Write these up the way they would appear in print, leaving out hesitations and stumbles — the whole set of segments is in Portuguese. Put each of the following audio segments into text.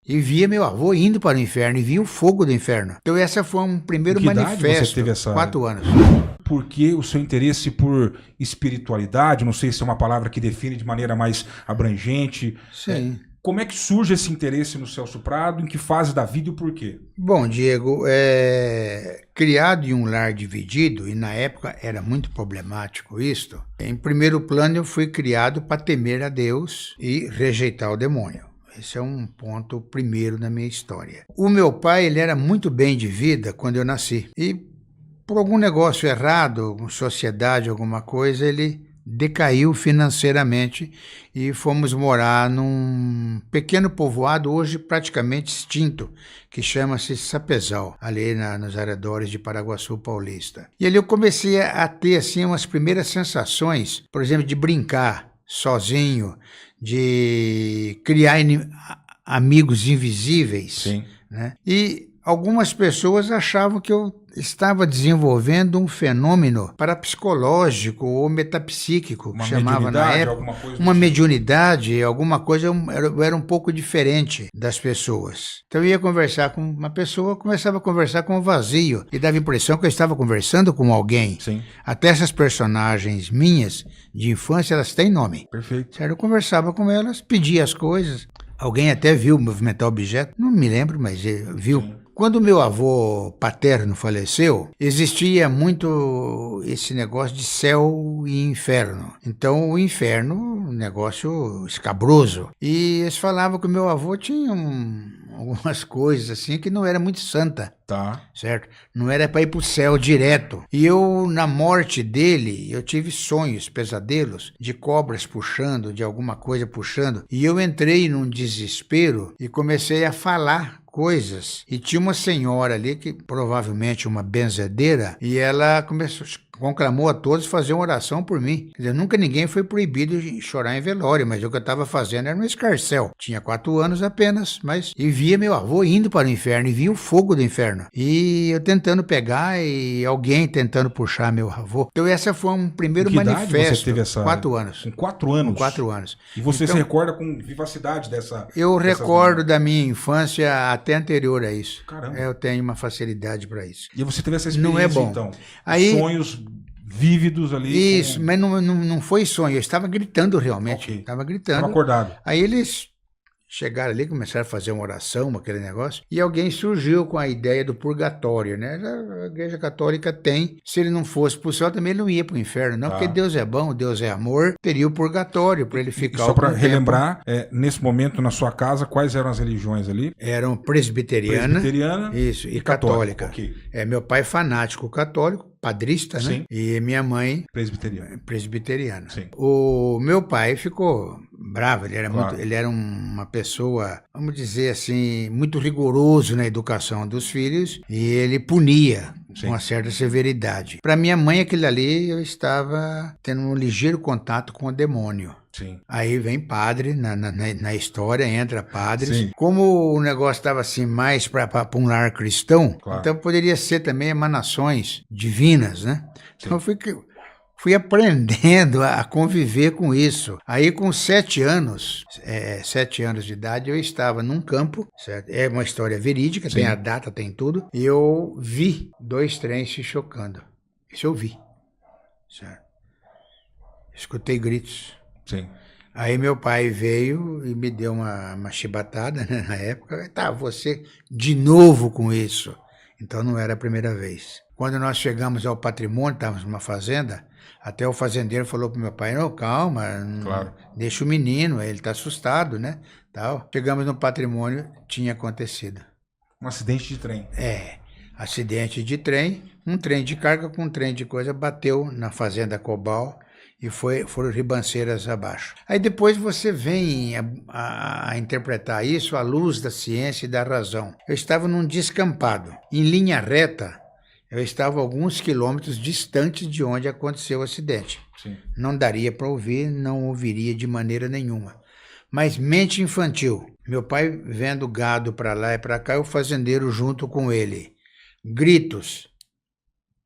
E via meu avô indo para o inferno, e via o fogo do inferno. Então essa foi um primeiro manifesto. Você teve essa... 4 anos. Por que o seu interesse por espiritualidade? Não sei se é uma palavra que define de maneira mais abrangente. Sim. Como é que surge esse interesse no Celso Prado? Em que fase da vida e o porquê? Bom, Diego, criado em um lar dividido, e na época era muito problemático isto, em primeiro plano eu fui criado para temer a Deus e rejeitar o demônio. Esse é um ponto primeiro na minha história. O meu pai, ele era muito bem de vida quando eu nasci. E por algum negócio errado, sociedade, alguma coisa, ele decaiu financeiramente e fomos morar num pequeno povoado, hoje praticamente extinto, que chama-se Sapezal, ali nos arredores de Paraguaçu Paulista. E ali eu comecei a ter assim, umas primeiras sensações, por exemplo, de brincar sozinho, de criar amigos invisíveis. Sim. Né? E algumas pessoas achavam que eu estava desenvolvendo um fenômeno parapsicológico ou metapsíquico, que chamava na época, uma mediunidade, alguma coisa, eu era um pouco diferente das pessoas. Então eu ia conversar com uma pessoa, começava a conversar com um vazio, e dava a impressão que eu estava conversando com alguém. Sim. Até essas personagens minhas, de infância, elas têm nome. Perfeito. Certo? Eu conversava com elas, pedia as coisas, alguém até viu movimentar objeto, não me lembro, mas viu. Sim. Quando meu avô paterno faleceu, existia muito esse negócio de céu e inferno. Então, o inferno, um negócio escabroso. E eles falavam que o meu avô tinha algumas coisas assim que não era muito santa. Tá. Certo? Não era para ir para o céu direto. E eu, na morte dele, eu tive sonhos, pesadelos, de cobras puxando, de alguma coisa puxando. E eu entrei num desespero e comecei a falar coisas. E tinha uma senhora ali, que provavelmente uma benzedeira, e ela conclamou a todos fazer uma oração por mim. Quer dizer, nunca ninguém foi proibido de chorar em velório, mas o que eu estava fazendo era um escarcéu. Tinha 4 anos apenas, mas... E via meu avô indo para o inferno, e via o fogo do inferno. E eu tentando pegar, e alguém tentando puxar meu avô. Então essa foi um primeiro manifesto. Que idade você teve essa... 4 anos. Com 4 anos? Com 4 anos. E você se recorda com vivacidade dessa... Eu recordo da minha infância até anterior a isso. Caramba. Eu tenho uma facilidade para isso. E você teve essa experiência, não é bom. Então? Aí, sonhos vívidos ali? Isso, mas não foi sonho. Eu estava gritando realmente. Estava gritando. Estava acordado. Aí eles chegaram ali, começaram a fazer uma oração, aquele negócio, e alguém surgiu com a ideia do purgatório, né? A Igreja Católica tem, se ele não fosse pro céu, também ele não ia pro inferno, não, porque Deus é bom, Deus é amor, teria o purgatório para ele ficar... Só para relembrar, nesse momento na sua casa, quais eram as religiões ali? Eram presbiteriana, isso, e católica. Okay. Meu pai fanático católico, padrista, Sim. Né? E minha mãe... Presbiteriana. Sim. O meu pai ficou bravo, ele era uma pessoa, vamos dizer assim, muito rigoroso na educação dos filhos, e ele punia com uma certa severidade. Para minha mãe, aquilo ali, eu estava tendo um ligeiro contato com o demônio. Sim. Aí vem padre na história, entra padres. Sim. Como o negócio estava assim mais para um lar cristão, então poderia ser também emanações divinas, né? Sim. Então eu fui aprendendo a conviver com isso. Aí com 7 anos, 7 anos de idade, eu estava num campo, certo? É uma história verídica, tem a data, tem tudo, e eu vi 2 trens se chocando. Isso eu vi, certo? Escutei gritos. Sim. Aí meu pai veio e me deu uma chibatada, né, na época. Tá, você de novo com isso. Então não era a primeira vez. Quando nós chegamos ao patrimônio, estávamos numa fazenda, até o fazendeiro falou pro meu pai, não, calma, deixa o menino, ele está assustado, né? Tal. Chegamos no patrimônio, tinha acontecido. Um acidente de trem. Acidente de trem, um trem de carga com um trem de coisa, bateu na fazenda Cobal, e foram ribanceiras abaixo. Aí depois você vem a interpretar isso à luz da ciência e da razão. Eu estava num descampado, em linha reta, eu estava alguns quilômetros distante de onde aconteceu o acidente. Sim. Não daria para ouvir, não ouviria de maneira nenhuma. Mas mente infantil. Meu pai vendo gado para lá e para cá, e o fazendeiro junto com ele. Gritos.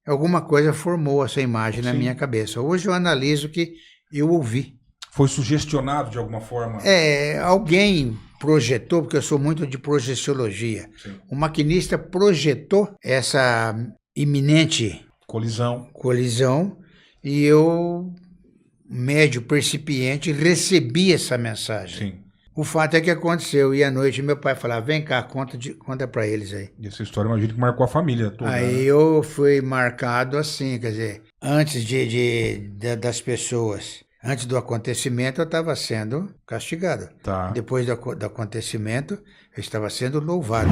Alguma coisa formou essa imagem na minha cabeça. Hoje eu analiso que eu ouvi. Foi sugestionado de alguma forma? Alguém projetou, porque eu sou muito de projeciologia, Sim. o maquinista projetou essa iminente colisão e eu, médio percipiente, recebi essa mensagem. Sim. O fato é que aconteceu, e à noite meu pai falava, vem cá, conta pra eles aí. E essa história, imagino que marcou a família toda. Aí né? eu fui marcado assim, quer dizer, antes das pessoas, antes do acontecimento eu estava sendo castigado. Tá. Depois do acontecimento eu estava sendo louvado.